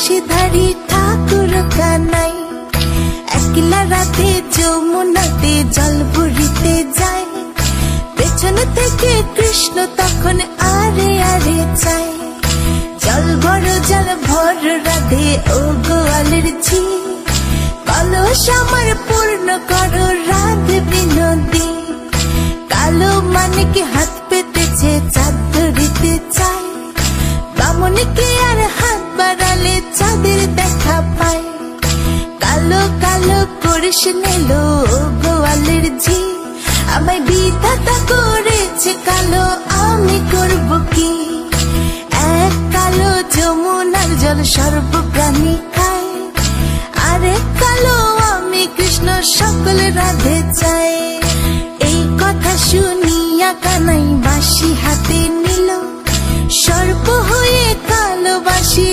বাঁশিধারী ঠাকুর কানাই একলা রাতে যমুনাতে জল ভরিতে যায়। পেছন থেকে কৃষ্ণ তখন আরে আরে চায়। জল বড় জল ভর রাধে ও গোয়ালের ঝি, কলস আমার পূর্ণ করো রাধে বিনোদী। কালো মানিকে হাত পেতেছে চাঁদ ধরিতে চায়। বামনকে আর হাত বাড়ালে চাঁদের দেখা পায়। কালো কালো করিস নিল গোয়ালের ঝি, আমায় বিধাতা করেছে কালো, আমি করব কি? এক কালো যমুনার জল সর্বপ্রাণী খায়, আরে কালো আমি কৃষ্ণ সকল রাধে চাই। এই কথা শুনিয়া কানাই বাঁশি হাতে নিল, সর্প হয়ে কালো বাঁশি